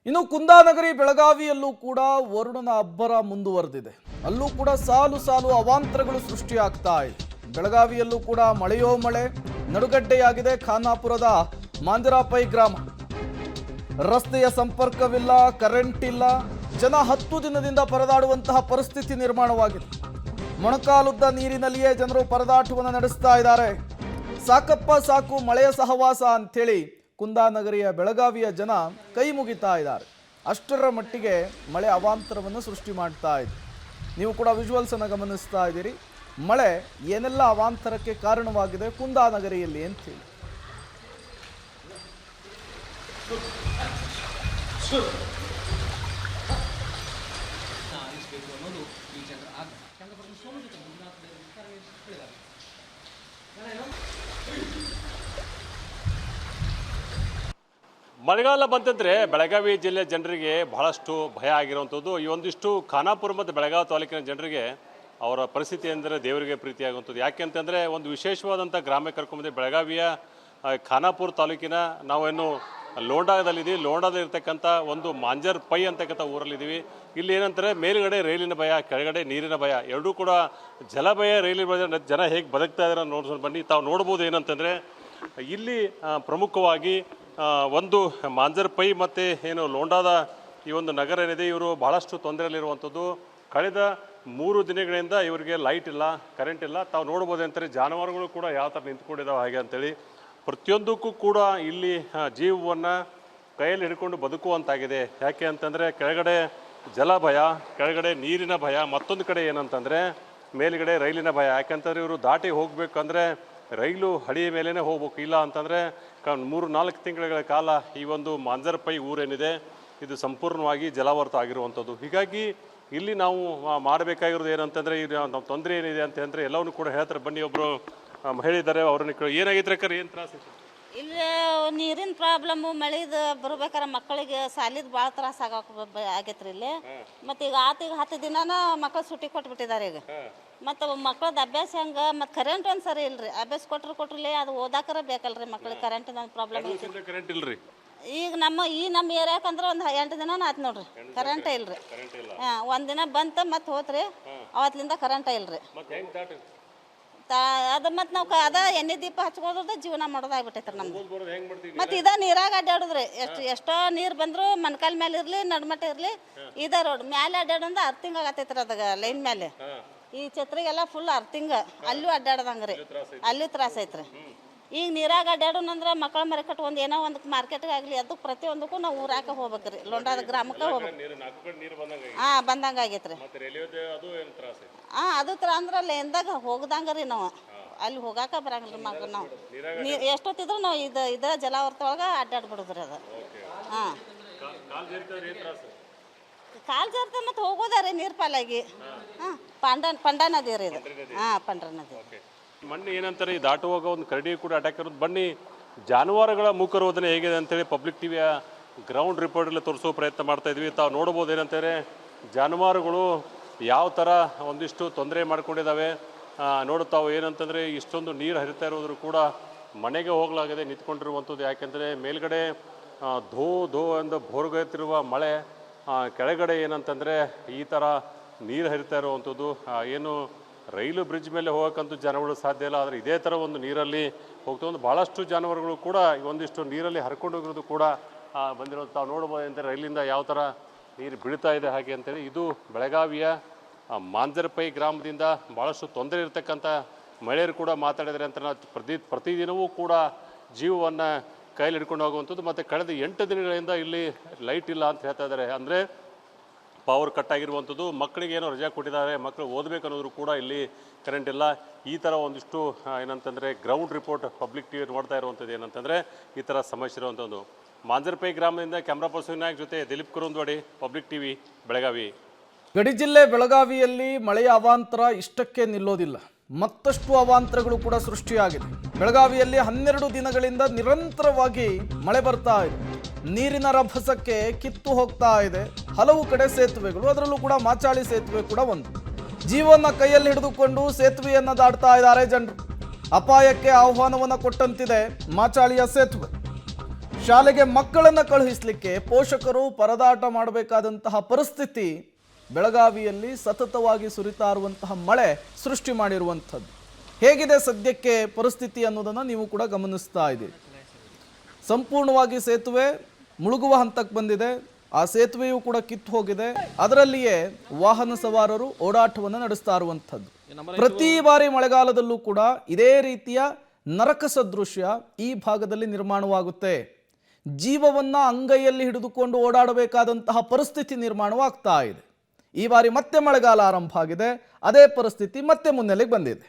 ಇನ್ನು ಕುಂದಾನಗರಿ ಬೆಳಗಾವಿಯಲ್ಲೂ ಕೂಡ ವರುಣನ ಅಬ್ಬರ ಮುಂದುವರೆದಿದೆ. ಅಲ್ಲೂ ಕೂಡ ಸಾಲು ಸಾಲು ಅವಾಂತರಗಳು ಸೃಷ್ಟಿಯಾಗ್ತಾ ಇದೆ. ಬೆಳಗಾವಿಯಲ್ಲೂ ಕೂಡ ಮಳೆಯೋ ಮಳೆ, ನಡುಗಡ್ಡೆಯಾಗಿದೆ ಖಾನಾಪುರದ ಮಾಂಜರಾಪೈ ಗ್ರಾಮ. ರಸ್ತೆಯ ಸಂಪರ್ಕವಿಲ್ಲ, ಕರೆಂಟ್ ಇಲ್ಲ, ಜನ 10 ದಿನದಿಂದ ಪರದಾಡುವಂತಹ ಪರಿಸ್ಥಿತಿ ನಿರ್ಮಾಣವಾಗಿದೆ. ಮೊಣಕಾಲುದ್ದ ನೀರಿನಲ್ಲಿಯೇ ಜನರು ಪರದಾಟವನ್ನು ನಡೆಸ್ತಾ ಇದ್ದಾರೆ. ಸಾಕಪ್ಪ ಸಾಕು ಮಳೆಯ ಸಹವಾಸ ಅಂಥೇಳಿ ಕುಂದಾನಗರಿಯ ಬೆಳಗಾವಿಯ ಜನ ಕೈ ಮುಗಿತಾ ಇದ್ದಾರೆ. ಅಷ್ಟರ ಮಟ್ಟಿಗೆ ಮಳೆ ಅವಾಂತರವನ್ನು ಸೃಷ್ಟಿ ಮಾಡ್ತಾ ಇದೆ. ನೀವು ಕೂಡ ವಿಜುವಲ್ಸ್ ಅನ್ನು ಗಮನಿಸ್ತಾ ಇದ್ದೀರಿ. ಮಳೆ ಏನೆಲ್ಲ ಅವಾಂತರಕ್ಕೆ ಕಾರಣವಾಗಿದೆ ಕುಂದಾನಗರಿಯಲ್ಲಿ ಅಂತೇಳಿ. ಮಳೆಗಾಲ ಬಂತಂದ್ರೆ ಬೆಳಗಾವಿ ಜಿಲ್ಲೆ ಜನರಿಗೆ ಬಹಳಷ್ಟು ಭಯ ಆಗಿರುವಂಥದ್ದು. ಈ ಒಂದಿಷ್ಟು ಖಾನಾಪುರ ಮತ್ತು ಬೆಳಗಾವಿ ತಾಲೂಕಿನ ಜನರಿಗೆ ಅವರ ಪರಿಸ್ಥಿತಿ ಅಂದರೆ ದೇವರಿಗೆ ಪ್ರೀತಿಯಾಗುವಂಥದ್ದು. ಯಾಕೆ ಅಂತಂದರೆ ಒಂದು ವಿಶೇಷವಾದಂಥ ಗ್ರಾಮ ಕರ್ಕೊಂಬಂದು ಬೆಳಗಾವಿಯ ಖಾನಾಪುರ ತಾಲೂಕಿನ ನಾವೇನು ಲೋಂಡಾದಲ್ಲಿದ್ದೀವಿ. ಲೋಂಡಾದಲ್ಲಿರ್ತಕ್ಕಂಥ ಒಂದು ಮಾಂಜರ್ ಪೈ ಅಂತಕ್ಕಂಥ ಊರಲ್ಲಿದ್ದೀವಿ. ಇಲ್ಲಿ ಏನಂತಾರೆ ಮೇಲುಗಡೆ ರೈಲಿನ ಭಯ, ಕೆಳಗಡೆ ನೀರಿನ ಭಯ, ಎರಡೂ ಕೂಡ ಜಲಭಯ, ರೈಲಿನ ಭಯ. ಜನ ಹೇಗೆ ಬದುಕ್ತಾ ಇದ್ದಾರೆ ನೋಡ್ಕೊಂಡು ಬನ್ನಿ. ತಾವು ನೋಡ್ಬೋದು ಏನಂತಂದರೆ ಇಲ್ಲಿ ಪ್ರಮುಖವಾಗಿ ಒಂದು ಮಾಂಜರ್ ಪೈ ಮತ್ತು ಏನು ಲೋಂಡಾದ ಈ ಒಂದು ನಗರ ಏನಿದೆ, ಇವರು ಬಹಳಷ್ಟು ತೊಂದರೆಯಲ್ಲಿರುವಂಥದ್ದು. ಕಳೆದ 3 ದಿನಗಳಿಂದ ಇವರಿಗೆ ಲೈಟ್ ಇಲ್ಲ, ಕರೆಂಟ್ ಇಲ್ಲ. ತಾವು ನೋಡ್ಬೋದು ಅಂತಾರೆ ಜಾನುವಾರುಗಳು ಕೂಡ ಯಾವ ಥರ ನಿಂತ್ಕೊಂಡಿದ್ದಾವೆ ಹಾಗೆ ಅಂತೇಳಿ. ಪ್ರತಿಯೊಂದಕ್ಕೂ ಕೂಡ ಇಲ್ಲಿ ಜೀವವನ್ನು ಕೈಯಲ್ಲಿ ಹಿಡ್ಕೊಂಡು ಬದುಕುವಂತಾಗಿದೆ. ಯಾಕೆ ಅಂತಂದರೆ ಕೆಳಗಡೆ ಜಲ ಭಯ, ಕೆಳಗಡೆ ನೀರಿನ ಭಯ, ಮತ್ತೊಂದು ಕಡೆ ಏನಂತಂದರೆ ಮೇಲುಗಡೆ ರೈಲಿನ ಭಯ. ಯಾಕೆಂತಂದರೆ ಇವರು ದಾಟಿ ಹೋಗಬೇಕಂದ್ರೆ ರೈಲು ಹಳಿಯ ಮೇಲೇ ಹೋಗ್ಬೇಕು. ಇಲ್ಲ ಅಂತಂದರೆ 3-4 ತಿಂಗಳ ಕಾಲ ಈ ಒಂದು ಮಾಂಜರ್ ಪೈ ಊರೇನಿದೆ ಇದು ಸಂಪೂರ್ಣವಾಗಿ ಜಲಾವೃತ ಆಗಿರುವಂಥದ್ದು. ಹೀಗಾಗಿ ಇಲ್ಲಿ ನಾವು ಮಾಡಬೇಕಾಗಿರೋದು ಏನಂತಂದರೆ ನಮ್ಮ ತೊಂದರೆ ಏನಿದೆ ಅಂತ ಅಂದರೆ ಎಲ್ಲವನ್ನೂ ಕೂಡ ಹೇಳ್ತಾರೆ. ಬನ್ನಿ, ಒಬ್ಬರು ಮಹಿಳೆ ಇದ್ದಾರೆ, ಅವ್ರನ್ನ ಏನಾಗಿದ್ರೆ ಏನು ತ್ರಾಸ ಐತೆ? ಇಲ್ಲಿ ನೀರಿನ ಪ್ರಾಬ್ಲಮ್ಮು, ಮಳೆದು ಬರ್ಬೇಕಾರೆ ಮಕ್ಕಳಿಗೆ ಸಾಲಿದ ಭಾಳ ತ್ರಾಸ ಆಗೈತ್ರಿ ಇಲ್ಲಿ. ಮತ್ತು ಈಗ 10 ದಿನಾನ ಮಕ್ಕಳು ಸುಟ್ಟಿ ಕೊಟ್ಬಿಟ್ಟಿದ್ದಾರೆ. ಈಗ ಮತ್ತು ಮಕ್ಕಳದ್ದು ಅಭ್ಯಾಸ ಹೆಂಗೆ, ಮತ್ತು ಕರೆಂಟ್ ಒಂದು ಸರಿ ಇಲ್ರಿ. ಅಭ್ಯಾಸ ಕೊಟ್ರಲ್ಲೇ ಅದು ಓದಾಕರ ಬೇಕಲ್ರಿ ಮಕ್ಳಿಗೆ. ಕರೆಂಟಿನ ಪ್ರಾಬ್ಲಮ್ ಐತಿ. ಕರೆಂಟ್ ಇಲ್ರಿ ಈಗ ನಮ್ಮ ಯಾಕಂದ್ರೆ ಒಂದು 8 ದಿನ ಆಯ್ತು ನೋಡ್ರಿ, ಕರೆಂಟ್ ಇಲ್ರಿ. ಒಂದು ದಿನ ಬಂತ ಮತ್ತೆ ಹೋತ್ರಿ, ಅವತ್ತಿಂದ ಕರೆಂಟ್ ಇಲ್ರಿ. ಅದು ಮತ್ತು ನಾವು ಅದ ಎಣ್ಣೆ ದೀಪ ಹಚ್ಕೋದ ಜೀವನ ಮಾಡೋದಾಗ್ಬಿಟ್ಟೈತ್ರಿ ನಮ್ದು. ಮತ್ತು ಇದ ನೀರಾಗ ಅಡ್ಡಾಡುದ್ರಿ. ಎಷ್ಟೋ ನೀರು ಬಂದ್ರು ಮನ್ಕಾಲ್ ಮೇಲೆ ಇರ್ಲಿ, ನಡ್ಮಟ್ಟ ಇರ್ಲಿ, ಇದ ರೋಡ್ ಮ್ಯಾಲೆ ಅಡ್ಡಾಡಂದ ಅರ್ತಿಂಗ್ ಆಗತ್ತೈತ್ರಿ. ಅದಾಗ ಲೈನ್ ಮೇಲೆ ಈ ಛತ್ರಿಗೆಲ್ಲ ಫುಲ್ ಅರ್ತಿಂಗ್, ಅಲ್ಲೂ ಅಡ್ಡಾಡದಂಗ್ರಿ, ಅಲ್ಲೂ ತ್ರಾಸ ಐತ್ರಿ. ಈಗ ನೀರಾಗ ಅಡ್ಡಾಡೋಣಂದ್ರೆ ಮಕ್ಕಳ ಮರಿ ಕಟ್ಕೊಂಡು ಏನೋ ಒಂದು ಮಾರ್ಕೆಟ್ಗೆ ಆಗಲಿ ಅದಕ್ಕೆ ಪ್ರತಿಯೊಂದಕ್ಕೂ ನಾವು ಊರಾಕ ಹೋಗ್ಬೇಕ್ರಿ. ಲೋಂಡಾದ ಗ್ರಾಮಕ್ಕೆ ಹೋಗ್ಬೇಕು. ಬಂದಂಗೆ ಆಗೈತ್ರಿ. ಅದು ಅಂದ್ರೆ ಲೇನ್ದಾಗ ಹೋಗ್ದಂಗ್ರಿ ನಾವು ಅಲ್ಲಿ ಹೋಗಾಕ ಬರಂಗಿಲ್ಲ ಮಗ. ನಾವು ಎಷ್ಟೊತ್ತಿದ್ರು ನಾವು ಇದ ಜಲಾವೃತ ಒಳಗೆ ಅಡ್ಡಾಡ್ಬಿಡುದ್ರಿ ಅದು. ಕಾಲು ಜಾರ್ತ ಮತ್ತು ಹೋಗೋದಾರಿ ನೀರು ಪಾಲಾಗಿ. ಪಂಡ ನದಿ ರೀ ಇದು. ಪಂಡ್ರ ನದಿ. ಮಣ್ಣು ಏನಂತಾರೆ ಈ ದಾಟುವಾಗ ಒಂದು ಕರಡಿ ಕೂಡ ಅಟ್ಯಾಕ್ ಇರೋದು. ಬನ್ನಿ, ಜಾನುವಾರುಗಳ ಮೂಕರೋಧನೆ ಹೇಗಿದೆ ಅಂತೇಳಿ ಪಬ್ಲಿಕ್ ಟಿವಿಯ ಗ್ರೌಂಡ್ ರಿಪೋರ್ಟಲ್ಲಿ ತೋರಿಸೋ ಪ್ರಯತ್ನ ಮಾಡ್ತಾ ಇದ್ವಿ. ತಾವು ನೋಡ್ಬೋದು ಏನಂತಾರೆ ಜಾನುವಾರುಗಳು ಯಾವ ಥರ ಒಂದಿಷ್ಟು ತೊಂದರೆ ಮಾಡ್ಕೊಂಡಿದ್ದಾವೆ. ನೋಡುತ್ತಾವು ಏನಂತಂದರೆ ಇಷ್ಟೊಂದು ನೀರು ಹರಿತಾ ಇರೋದ್ರು ಕೂಡ ಮನೆಗೆ ಹೋಗಲಾಗದೆ ನಿಂತ್ಕೊಂಡಿರುವಂಥದ್ದು. ಯಾಕೆಂದರೆ ಮೇಲ್ಗಡೆ ಧೋ ಎಂದು ಭೋರ್ಗತ್ತಿರುವ ಮಳೆ, ಕೆಳಗಡೆ ಏನಂತಂದರೆ ಈ ಥರ ನೀರು ಹರಿತಾ ಇರುವಂಥದ್ದು. ಏನು ರೈಲು ಬ್ರಿಡ್ಜ್ ಮೇಲೆ ಹೋಗೋಕ್ಕಂತೂ ಜನಗಳು ಸಾಧ್ಯ ಇಲ್ಲ, ಆದರೆ ಇದೇ ಥರ ಒಂದು ನೀರಲ್ಲಿ ಹೋಗ್ತಾ ಒಂದು ಭಾಳಷ್ಟು ಜಾನುವಾರುಗಳು ಕೂಡ ಒಂದಿಷ್ಟು ನೀರಲ್ಲಿ ಹರ್ಕೊಂಡು ಹೋಗಿರೋದು ಕೂಡ ಬಂದಿರೋದು ತಾವು ನೋಡ್ಬೋದು. ಅಂತ ರೈಲಿಂದ ಯಾವ ಥರ ನೀರು ಬೀಳ್ತಾ ಇದೆ ಹಾಗೆ ಅಂತೇಳಿ. ಇದು ಬೆಳಗಾವಿಯ ಮಾಂಜರ್ ಪೈ ಗ್ರಾಮದಿಂದ ಭಾಳಷ್ಟು ತೊಂದರೆ ಇರತಕ್ಕಂಥ ಮಹಿಳೆಯರು ಕೂಡ ಮಾತಾಡಿದರೆ ಅಂತ. ಪ್ರತಿದಿನವೂ ಕೂಡ ಜೀವವನ್ನು ಕೈಯಲ್ಲಿ ಹಿಡ್ಕೊಂಡು ಹೋಗುವಂಥದ್ದು. ಮತ್ತು ಕಳೆದ 8 ದಿನಗಳಿಂದ ಇಲ್ಲಿ ಲೈಟ್ ಇಲ್ಲ ಅಂತ ಹೇಳ್ತಾ ಇದ್ದಾರೆ. ಅಂದರೆ ಪವರ್ ಕಟ್ ಆಗಿರುವಂಥದ್ದು. ಮಕ್ಕಳಿಗೆ ಏನೋ ರಜೆ ಕೊಟ್ಟಿದ್ದಾರೆ, ಮಕ್ಕಳು ಓದಬೇಕು ಅನ್ನೋದ್ರು ಕೂಡ ಇಲ್ಲಿ ಕರೆಂಟ್ ಇಲ್ಲ. ಈ ಥರ ಒಂದಿಷ್ಟು ಏನಂತಂದರೆ ಗ್ರೌಂಡ್ ರಿಪೋರ್ಟ್ ಪಬ್ಲಿಕ್ ಟಿವಿ ನೋಡ್ತಾ ಇರುವಂಥದ್ದು. ಏನಂತಂದರೆ ಈ ಥರ ಸಮಸ್ಯೆ ಇರುವಂಥದ್ದು. ಮಾಂಜರ್ ಪೈ ಗ್ರಾಮದಿಂದ ಕ್ಯಾಮ್ರಾ ಪರ್ಸನ್ ನಾಯಕ್ ಜೊತೆ ದಿಲೀಪ್ ಕುರುಂದ್ವಾಡಿ, ಪಬ್ಲಿಕ್ ಟಿವಿ, ಬೆಳಗಾವಿ. ಗಡಿ ಜಿಲ್ಲೆ ಬೆಳಗಾವಿಯಲ್ಲಿ ಮಳೆಯ ಅವಾಂತರ ಇಷ್ಟಕ್ಕೆ ನಿಲ್ಲೋದಿಲ್ಲ. ಮತ್ತಷ್ಟು ಅವಾಂತರಗಳು ಕೂಡ ಸೃಷ್ಟಿಯಾಗಿದೆ. ಬೆಳಗಾವಿಯಲ್ಲಿ 12 ದಿನಗಳಿಂದ ನಿರಂತರವಾಗಿ ಮಳೆ ಬರ್ತಾ ಇದೆ. ನೀರಿನ ರಭಸಕ್ಕೆ ಕಿತ್ತು ಹೋಗ್ತಾ ಇದೆ ಹಲವು ಕಡೆ ಸೇತುವೆಗಳು. ಅದರಲ್ಲೂ ಕೂಡ ಮಾಚಾಳಿ ಸೇತುವೆ ಕೂಡ ಒಂದು. ಜೀವನ ಕೈಯಲ್ಲಿ ಹಿಡಿದುಕೊಂಡು ಸೇತುವೆಯನ್ನು ದಾಟ್ತಾ ಇದ್ದಾರೆ ಜನರು. ಅಪಾಯಕ್ಕೆ ಆಹ್ವಾನವನ್ನು ಕೊಟ್ಟಂತಿದೆ ಮಾಚಾಳಿಯ ಸೇತುವೆ. ಶಾಲೆಗೆ ಮಕ್ಕಳನ್ನು ಕಳುಹಿಸಲಿಕ್ಕೆ ಪೋಷಕರು ಪರದಾಟ ಮಾಡಬೇಕಾದಂತಹ ಪರಿಸ್ಥಿತಿ ಬೆಳಗಾವಿಯಲ್ಲಿ ಸತತವಾಗಿ ಸುರಿತಾ ಇರುವಂತಹ ಮಳೆ ಸೃಷ್ಟಿ ಮಾಡಿರುವಂಥದ್ದು. ಹೇಗಿದೆ ಸದ್ಯಕ್ಕೆ ಪರಿಸ್ಥಿತಿ ಅನ್ನೋದನ್ನು ನೀವು ಕೂಡ ಗಮನಿಸ್ತಾ ಇದ್ದೀರಿ. ಸಂಪೂರ್ಣವಾಗಿ ಸೇತುವೆ ಮುಳುಗುವ ಹಂತಕ್ಕೆ ಬಂದಿದೆ. ಆ ಸೇತುವೆಯೂ ಕೂಡ ಕಿತ್ತು ಹೋಗಿದೆ. ಅದರಲ್ಲಿಯೇ ವಾಹನ ಸವಾರರು ಓಡಾಟವನ್ನು ನಡೆಸ್ತಾ ಇರುವಂಥದ್ದು. ಪ್ರತಿ ಬಾರಿ ಮಳೆಗಾಲದಲ್ಲೂ ಕೂಡ ಇದೇ ರೀತಿಯ ನರಕ ಸದೃಶ್ಯ ಈ ಭಾಗದಲ್ಲಿ ನಿರ್ಮಾಣವಾಗುತ್ತೆ. ಜೀವವನ್ನ ಅಂಗೈಯಲ್ಲಿ ಹಿಡಿದುಕೊಂಡು ಓಡಾಡಬೇಕಾದಂತಹ ಪರಿಸ್ಥಿತಿ ನಿರ್ಮಾಣವಾಗ್ತಾ ಇದೆ. ಈ ಬಾರಿ ಮತ್ತೆ ಮಳೆಗಾಲ ಆರಂಭ ಆಗಿದೆ. ಅದೇ ಪರಿಸ್ಥಿತಿ ಮತ್ತೆ ಮುನ್ನೆಲೆಗೆ ಬಂದಿದೆ.